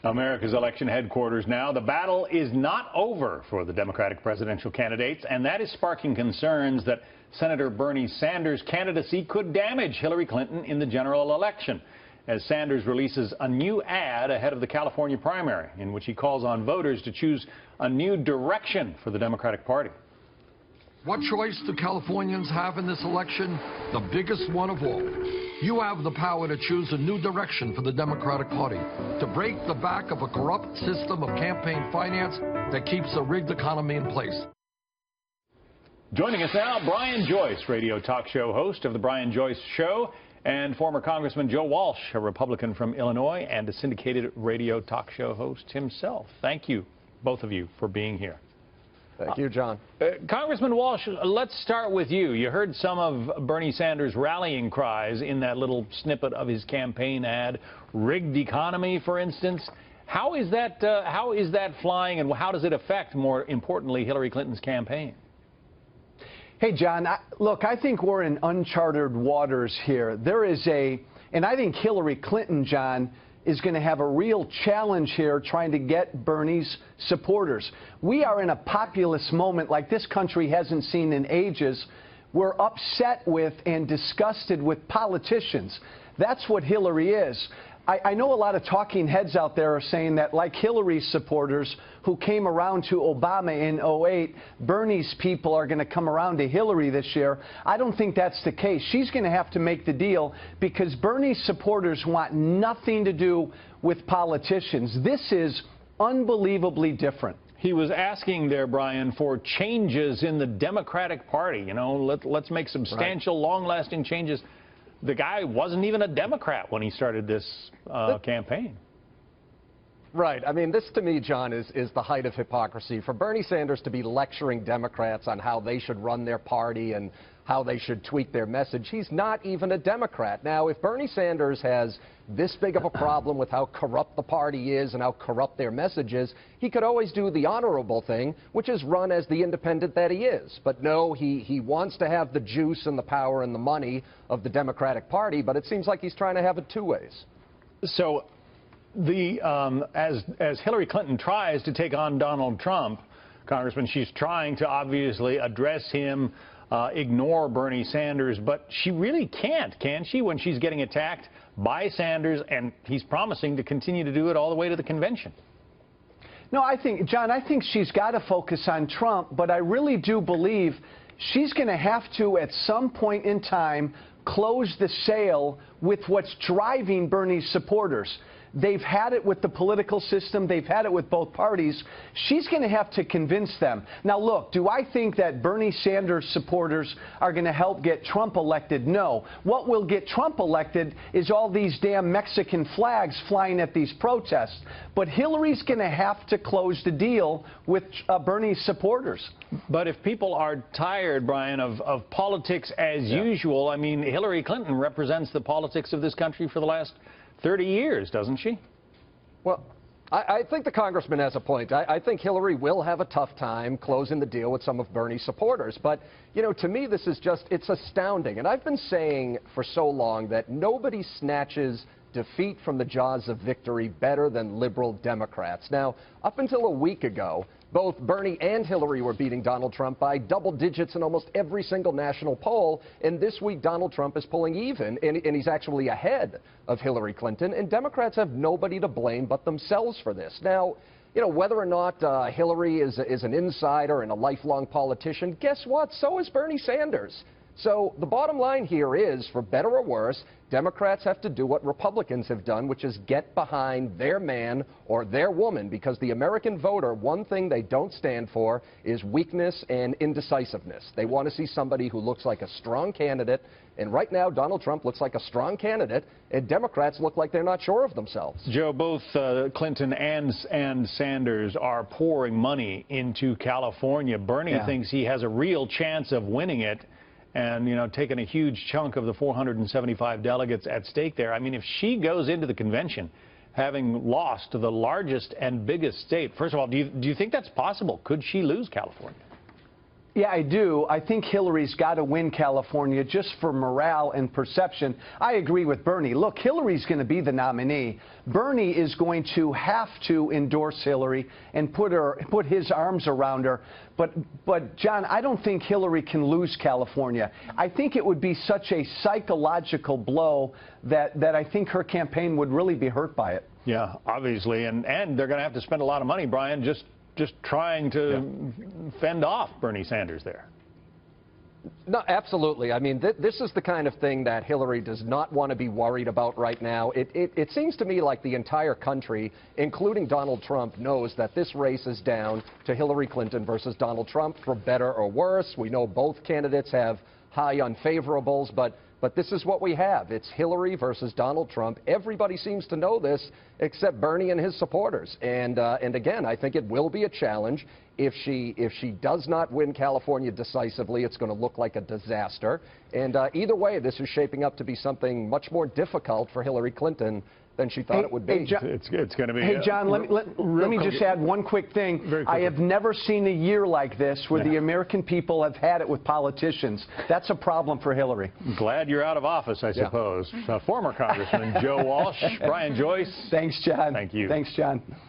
America's election headquarters now. The battle is not over for the Democratic presidential candidates, and that is sparking concerns that Senator Bernie Sanders' candidacy could damage Hillary Clinton in the general election, as Sanders releases a new ad ahead of the California primary in which he calls on voters to choose a new direction for the Democratic Party. What choice do Californians have in this election? The biggest one of all. You have the power to choose a new direction for the Democratic Party, to break the back of a corrupt system of campaign finance that keeps a rigged economy in place. Joining us now, Brian Joyce, radio talk show host of The Brian Joyce Show, and former Congressman Joe Walsh, a Republican from Illinois and a syndicated radio talk show host himself. Thank you, both of you, for being here. Thank you, John. Congressman Walsh, let's start with you. You heard some of Bernie Sanders' rallying cries in that little snippet of his campaign ad. Rigged economy, for instance. How is that flying, and how does it affect, more importantly, Hillary Clinton's campaign? Hey, John, look, I think we're in uncharted waters here. And I think Hillary Clinton, John, is going to have a real challenge here trying to get Bernie's supporters. We are in a populist moment like this country hasn't seen in ages. We're upset with and disgusted with politicians. That's what Hillary is. I know a lot of talking heads out there are saying that, like Hillary's supporters who came around to Obama in '08, Bernie's people are going to come around to Hillary this year. I don't think that's the case. She's going to have to make the deal because Bernie's supporters want nothing to do with politicians. This is unbelievably different. He was asking there, Brian, for changes in the Democratic Party. You know, let's make substantial, long-lasting changes. The guy wasn't even a Democrat when he started this campaign. Right. I mean, this to me, John, is the height of hypocrisy. For Bernie Sanders to be lecturing Democrats on how they should run their party and how they should tweak their message, he's not even a Democrat. Now, if Bernie Sanders has this big of a problem with how corrupt the party is and how corrupt their message is, he could always do the honorable thing, which is run as the independent that he is. But no, he wants to have the juice and the power and the money of the Democratic Party, but it seems like he's trying to have it two ways. So as Hillary Clinton tries to take on Donald Trump, Congressman, she's trying to obviously address him, ignore Bernie Sanders, but she really can't, can she, when she's getting attacked by Sanders, and he's promising to continue to do it all the way to the convention? No, John, I think she's got to focus on Trump, but I really do believe she's going to have to, at some point in time, close the sale with what's driving Bernie's supporters. They've had it with the political system. They've had it with both parties. She's going to have to convince them. Now, look, do I think that Bernie Sanders supporters are going to help get Trump elected? No. What will get Trump elected is all these damn Mexican flags flying at these protests. But Hillary's going to have to close the deal with Bernie's supporters. But if people are tired, Brian, of politics as usual, I mean, Hillary Clinton represents the politics of this country for the last 30 years, doesn't she? Well, I think the congressman has a point. I think Hillary will have a tough time closing the deal with some of Bernie's supporters. But, you know, to me, this is just, it's astounding. And I've been saying for so long that nobody snatches defeat from the jaws of victory better than liberal Democrats. Now, up until a week ago, both Bernie and Hillary were beating Donald Trump by double digits in almost every single national poll. And this week, Donald Trump is pulling even, and he's actually ahead of Hillary Clinton. And Democrats have nobody to blame but themselves for this. Now, you know, whether or not Hillary is an insider and a lifelong politician, guess what? So is Bernie Sanders. So the bottom line here is, for better or worse, Democrats have to do what Republicans have done, which is get behind their man or their woman, because the American voter, one thing they don't stand for is weakness and indecisiveness. They want to see somebody who looks like a strong candidate, and right now Donald Trump looks like a strong candidate, and Democrats look like they're not sure of themselves. Joe, both Clinton and Sanders are pouring money into California. Bernie thinks he has a real chance of winning it, and, you know, taking a huge chunk of the 475 delegates at stake there. I mean, if she goes into the convention having lost to the largest and biggest state, first of all, do you think that's possible? Could she lose California? Yeah, I do. I think Hillary's got to win California just for morale and perception. I agree with Bernie. Look, Hillary's going to be the nominee. Bernie is going to have to endorse Hillary and put his arms around her. But John, I don't think Hillary can lose California. I think it would be such a psychological blow that I think her campaign would really be hurt by it. Yeah, obviously, and they're going to have to spend a lot of money, Brian, just trying to fend off Bernie Sanders there. No, absolutely. I mean, this is the kind of thing that Hillary does not want to be worried about right now. It seems to me like the entire country, including Donald Trump, knows that this race is down to Hillary Clinton versus Donald Trump, for better or worse. We know both candidates have high unfavorables, but this is what we have. It's Hillary versus Donald Trump. Everybody seems to know this except Bernie and his supporters. And again, I think it will be a challenge. If she does not win California decisively, it's going to look like a disaster. And either way, this is shaping up to be something much more difficult for Hillary Clinton than she thought it would be. It's going to be. Hey, John, let me just add one quick thing. I have never seen a year like this where the American people have had it with politicians. That's a problem for Hillary. Glad you're out of office, I suppose. Former Congressman Joe Walsh, Brian Joyce. Thanks, John. Thank you. Thanks, John.